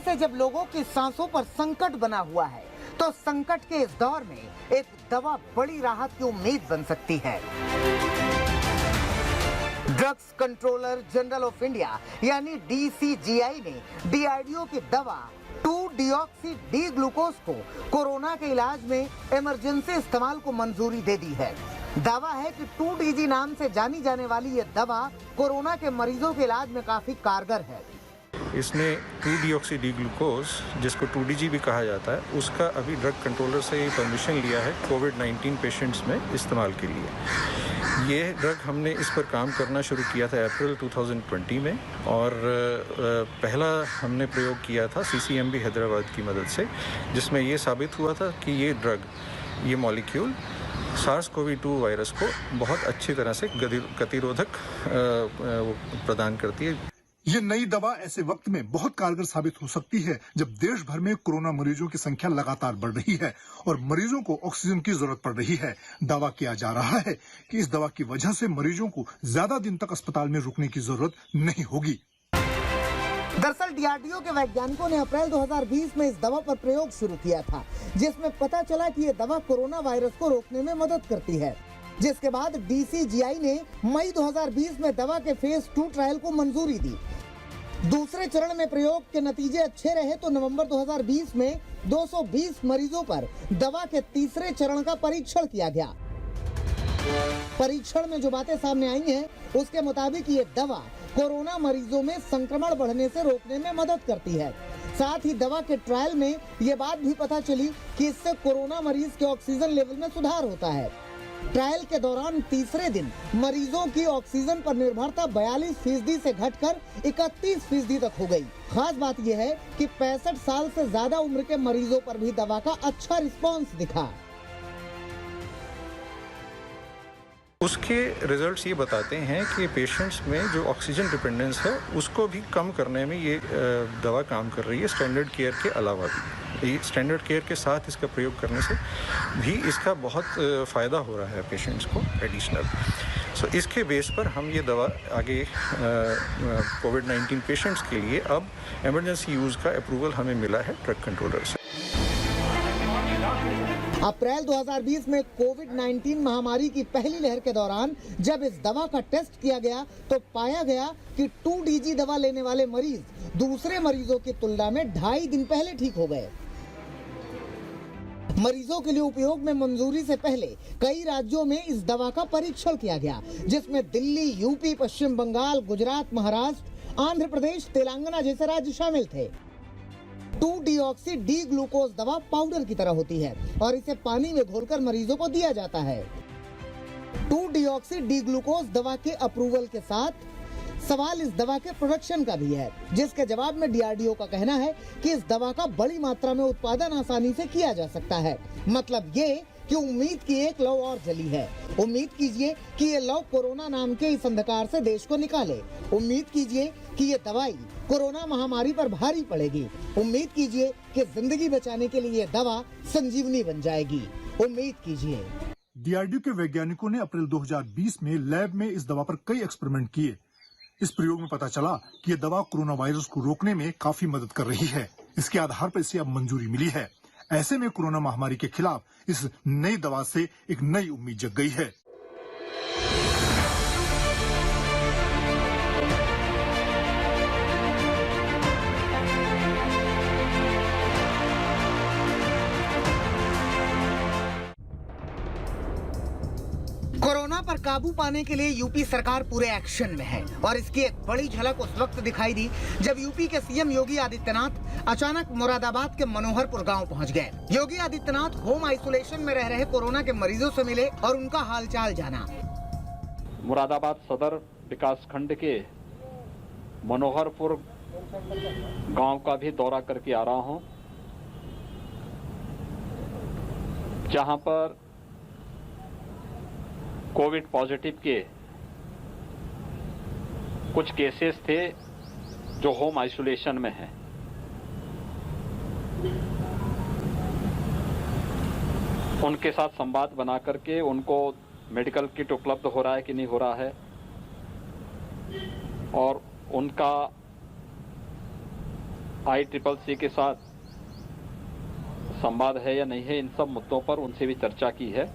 से जब लोगों की सांसों पर संकट बना हुआ है, तो संकट के इस दौर में एक दवा बड़ी राहत की उम्मीद बन सकती है। Drugs controller general of India यानी DCGI ने DRDO की दवा 2-डिऑक्सी डी ग्लूकोज को कोरोना के इलाज में इमरजेंसी इस्तेमाल को मंजूरी दे दी है। दावा है कि 2DG नाम से जानी जाने वाली ये दवा कोरोना के मरीजों के इलाज में काफी कारगर है। इसने 2-डिऑक्सी डी ग्लूकोज, जिसको 2DG भी कहा जाता है, उसका अभी ड्रग कंट्रोलर से परमिशन लिया है कोविड-19 पेशेंट्स में इस्तेमाल के लिए। ये ड्रग हमने इस पर काम करना शुरू किया था अप्रैल 2020 में, और पहला हमने प्रयोग किया था CCMB हैदराबाद की मदद से, जिसमें ये साबित हुआ था कि ये ड्रग, ये मॉलिक्यूल SARS-CoV-2 वायरस को बहुत अच्छी तरह से गतिरोधक प्रदान करती है। ये नई दवा ऐसे वक्त में बहुत कारगर साबित हो सकती है जब देश भर में कोरोना मरीजों की संख्या लगातार बढ़ रही है और मरीजों को ऑक्सीजन की जरूरत पड़ रही है। दावा किया जा रहा है कि इस दवा की वजह से मरीजों को ज्यादा दिन तक अस्पताल में रुकने की जरूरत नहीं होगी। दरअसल DRDO के वैज्ञानिकों ने अप्रैल 2020 में इस दवा पर प्रयोग शुरू किया था, जिसमें पता चला कि ये दवा कोरोना वायरस को रोकने में मदद करती है। जिसके बाद DCGI ने मई 2020 में दवा के फेज 2 ट्रायल को मंजूरी दी। दूसरे चरण में प्रयोग के नतीजे अच्छे रहे तो नवंबर 2020 में 220 मरीजों पर दवा के तीसरे चरण का परीक्षण किया गया। परीक्षण में जो बातें सामने आई हैं, उसके मुताबिक ये दवा कोरोना मरीजों में संक्रमण बढ़ने से रोकने में मदद करती है। साथ ही दवा के ट्रायल में ये बात भी पता चली कि इससे कोरोना मरीज के ऑक्सीजन लेवल में सुधार होता है। ट्रायल के दौरान तीसरे दिन मरीजों की ऑक्सीजन पर निर्भरता 42% से घटकर 31% तक हो गई। खास बात यह है कि 65 साल से ज्यादा उम्र के मरीजों पर भी दवा का अच्छा रिस्पांस दिखा। उसके रिजल्ट्स ये बताते हैं कि पेशेंट्स में जो ऑक्सीजन डिपेंडेंस है उसको भी कम करने में ये दवा काम कर रही है, स्टैंडर्ड केयर के अलावा भी। स्टैंडर्ड केयर के साथ इसका प्रयोग करने से भी इसका बहुत फ़ायदा हो रहा है पेशेंट्स को एडिशनल। सो इसके बेस पर हम ये दवा आगे कोविड-19 पेशेंट्स के लिए अब इमरजेंसी यूज़ का अप्रूवल हमें मिला है ड्रग कंट्रोलर से। अप्रैल 2020 में कोविड-19 महामारी की पहली लहर के दौरान जब इस दवा का टेस्ट किया गया तो पाया गया कि 2DG दवा लेने वाले मरीज दूसरे मरीजों की तुलना में 2.5 दिन पहले ठीक हो गए। मरीजों के लिए उपयोग में मंजूरी से पहले कई राज्यों में इस दवा का परीक्षण किया गया, जिसमें दिल्ली, यूपी, पश्चिम बंगाल, गुजरात, महाराष्ट्र, आंध्र प्रदेश, तेलंगाना जैसे राज्य शामिल थे। 2-डिऑक्सी डी ग्लूकोज दवा पाउडर की तरह होती है और इसे पानी में घोलकर मरीजों को दिया जाता है। 2-डिऑक्सी डी ग्लूकोज दवा के अप्रूवल के साथ सवाल इस दवा के प्रोडक्शन का भी है, जिसके जवाब में DRDO का कहना है कि इस दवा का बड़ी मात्रा में उत्पादन आसानी से किया जा सकता है। मतलब ये कि उम्मीद की एक लौ और जली है। उम्मीद कीजिए कि ये लौ कोरोना नाम के इस अंधकार से देश को निकाले। उम्मीद कीजिए कि ये दवाई कोरोना महामारी पर भारी पड़ेगी। उम्मीद कीजिए कि जिंदगी बचाने के लिए ये दवा संजीवनी बन जाएगी। उम्मीद कीजिए। DRDO के वैज्ञानिकों ने अप्रैल 2020 में लैब में इस दवा पर कई एक्सपेरिमेंट किए। इस प्रयोग में पता चला कि यह दवा कोरोना वायरस को रोकने में काफी मदद कर रही है। इसके आधार पर इसे अब मंजूरी मिली है। ऐसे में कोरोना महामारी के खिलाफ इस नई दवा से एक नई उम्मीद जग गई है। कोरोना पर काबू पाने के लिए यूपी सरकार पूरे एक्शन में है और इसकी एक बड़ी झलक उस वक्त दिखाई दी जब यूपी के CM योगी आदित्यनाथ अचानक मुरादाबाद के मनोहरपुर गांव पहुंच गए। योगी आदित्यनाथ होम आइसोलेशन में रह रहे कोरोना के मरीजों से मिले और उनका हालचाल जाना। मुरादाबाद सदर विकास खंड के मनोहरपुर गांव का भी दौरा करके आ रहा हूं, जहां पर कोविड पॉजिटिव के कुछ केसेस थे जो होम आइसोलेशन में हैं। उनके साथ संवाद बना करके उनको मेडिकल किट उपलब्ध हो रहा है कि नहीं हो रहा है और उनका ICCC के साथ संवाद है या नहीं है, इन सब मुद्दों पर उनसे भी चर्चा की है।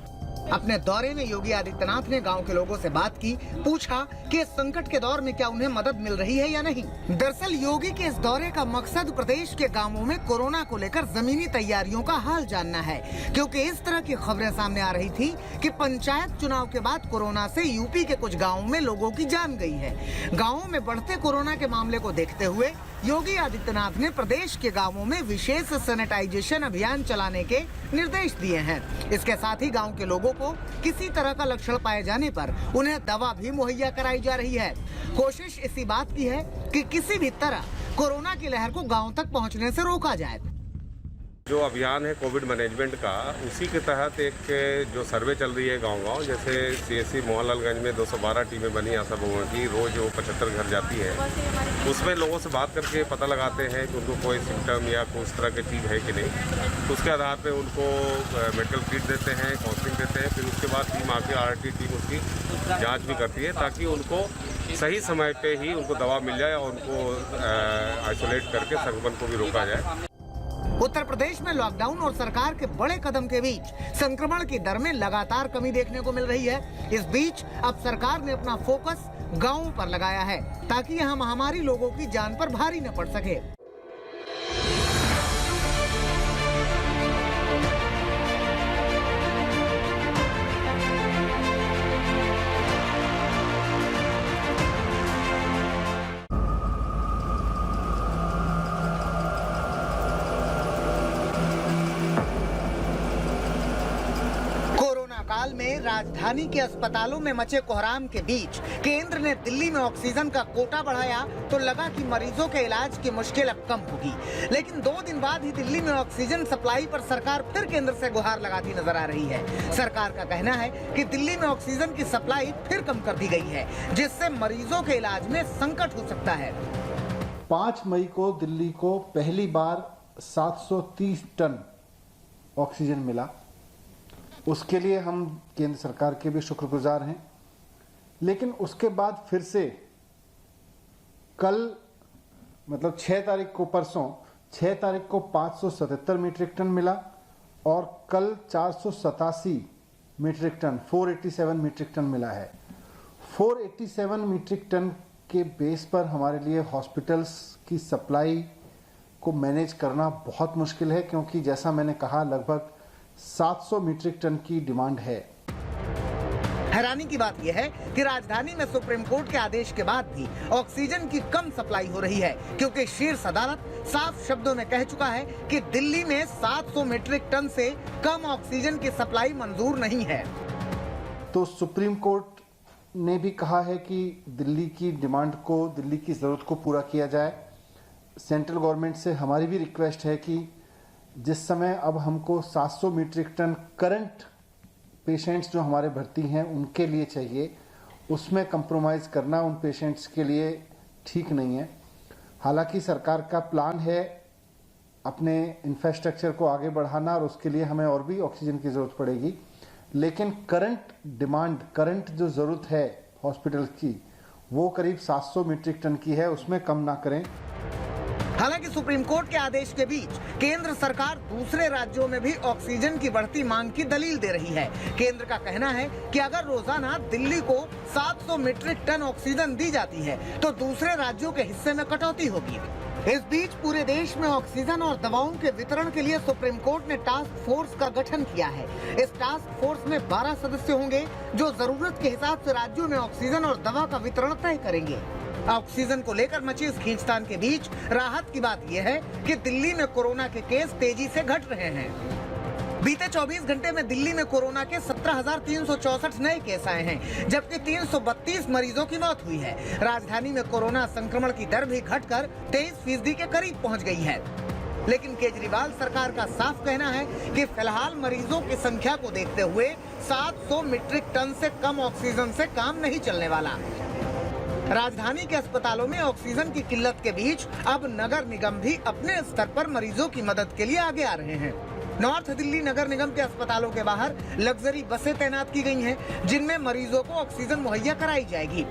अपने दौरे में योगी आदित्यनाथ ने गांव के लोगों से बात की, पूछा कि इस संकट के दौर में क्या उन्हें मदद मिल रही है या नहीं। दरअसल योगी के इस दौरे का मकसद प्रदेश के गांवों में कोरोना को लेकर जमीनी तैयारियों का हाल जानना है, क्योंकि इस तरह की खबरें सामने आ रही थी कि पंचायत चुनाव के बाद कोरोना से यूपी के कुछ गाँवों में लोगों की जान गई है। गाँवों में बढ़ते कोरोना के मामले को देखते हुए योगी आदित्यनाथ ने प्रदेश के गांवों में विशेष सैनिटाइजेशन अभियान चलाने के निर्देश दिए हैं। इसके साथ ही गांव के लोगों को किसी तरह का लक्षण पाए जाने पर उन्हें दवा भी मुहैया कराई जा रही है। कोशिश इसी बात की है कि किसी भी तरह कोरोना की लहर को गांव तक पहुंचने से रोका जाए। जो अभियान है कोविड मैनेजमेंट का, उसी के तहत एक जो सर्वे चल रही है गांव-गांव, जैसे CSC मोहनलालगंज में 212 टीमें बनी आशा बहुओं की, रोज वो 75 घर जाती है। उसमें लोगों से बात करके पता लगाते हैं कि उनको कोई सिम्टम या कोई इस तरह की चीज़ है कि नहीं। उसके आधार पे उनको मेडिकल किट देते हैं, काउंसलिंग देते हैं। फिर उसके बाद टीम आके RT टीम उसकी जाँच भी करती है, ताकि उनको सही समय पे ही उनको दवा मिल जाए और उनको आइसोलेट करके संक्रमण को भी रोका जाए। उत्तर प्रदेश में लॉकडाउन और सरकार के बड़े कदम के बीच संक्रमण की दर में लगातार कमी देखने को मिल रही है। इस बीच अब सरकार ने अपना फोकस गांवों पर लगाया है, ताकि यहां महामारी लोगों की जान पर भारी न पड़ सके। काल में राजधानी के अस्पतालों में मचे कोहराम के बीच केंद्र ने दिल्ली में ऑक्सीजन का कोटा बढ़ाया तो लगा कि मरीजों के इलाज की मुश्किल अब कम होगी। लेकिन 2 दिन बाद ही दिल्ली में ऑक्सीजन सप्लाई पर सरकार फिर केंद्र से गुहार लगाती नजर आ रही है। सरकार का कहना है कि दिल्ली में ऑक्सीजन की सप्लाई फिर कम कर दी गई है, जिससे मरीजों के इलाज में संकट हो सकता है। 5 मई को दिल्ली को पहली बार 730 टन ऑक्सीजन मिला। उसके लिए हम केंद्र सरकार के भी शुक्रगुजार हैं। लेकिन उसके बाद फिर से कल मतलब 6 तारीख को, परसों 6 तारीख को 577 मीट्रिक टन मिला और कल 487 मीट्रिक टन 487 मीट्रिक टन मिला है। 487 मीट्रिक टन के बेस पर हमारे लिए हॉस्पिटल्स की सप्लाई को मैनेज करना बहुत मुश्किल है, क्योंकि जैसा मैंने कहा लगभग 700 मीट्रिक टन की डिमांड है। हैरानी की बात यह है कि राजधानी में सुप्रीम कोर्ट के आदेश के बाद भी ऑक्सीजन की कम सप्लाई हो रही है, क्योंकि शीर्ष अदालत साफ शब्दों में कह चुका है कि दिल्ली में 700 मीट्रिक टन से कम ऑक्सीजन की सप्लाई मंजूर नहीं है। तो सुप्रीम कोर्ट ने भी कहा है कि दिल्ली की डिमांड को, दिल्ली की जरूरत को पूरा किया जाए। सेंट्रल गवर्नमेंट से हमारी भी रिक्वेस्ट है कि जिस समय अब हमको 700 मीट्रिक टन करंट पेशेंट्स जो हमारे भर्ती हैं उनके लिए चाहिए, उसमें कंप्रोमाइज़ करना उन पेशेंट्स के लिए ठीक नहीं है। हालांकि सरकार का प्लान है अपने इंफ्रास्ट्रक्चर को आगे बढ़ाना और उसके लिए हमें और भी ऑक्सीजन की ज़रूरत पड़ेगी, लेकिन करंट डिमांड, करंट जो ज़रूरत है हॉस्पिटल की, वो करीब 700 मीट्रिक टन की है, उसमें कम ना करें। हालांकि सुप्रीम कोर्ट के आदेश के बीच केंद्र सरकार दूसरे राज्यों में भी ऑक्सीजन की बढ़ती मांग की दलील दे रही है। केंद्र का कहना है कि अगर रोजाना दिल्ली को 700 मीट्रिक टन ऑक्सीजन दी जाती है तो दूसरे राज्यों के हिस्से में कटौती होगी। इस बीच पूरे देश में ऑक्सीजन और दवाओं के वितरण के लिए सुप्रीम कोर्ट ने टास्क फोर्स का गठन किया है। इस टास्क फोर्स में 12 सदस्य होंगे जो जरूरत के हिसाब से राज्यों में ऑक्सीजन और दवा का वितरण तय करेंगे। ऑक्सीजन को लेकर मची इस खींचतान के बीच राहत की बात यह है कि दिल्ली में कोरोना के केस तेजी से घट रहे हैं। बीते 24 घंटे में दिल्ली में कोरोना के 17,364 नए केस आए हैं, जबकि 332 मरीजों की मौत हुई है। राजधानी में कोरोना संक्रमण की दर भी घटकर 23% के करीब पहुंच गई है। लेकिन केजरीवाल सरकार का साफ कहना है कि फिलहाल मरीजों की संख्या को देखते हुए 700 मीट्रिक टन से कम ऑक्सीजन से काम नहीं चलने वाला। राजधानी के अस्पतालों में ऑक्सीजन की किल्लत के बीच अब नगर निगम भी अपने स्तर पर मरीजों की मदद के लिए आगे आ रहे हैं। नॉर्थ दिल्ली नगर निगम के अस्पतालों के बाहर लग्जरी बसें तैनात की गई हैं, जिनमें मरीजों को ऑक्सीजन मुहैया कराई जाएगी।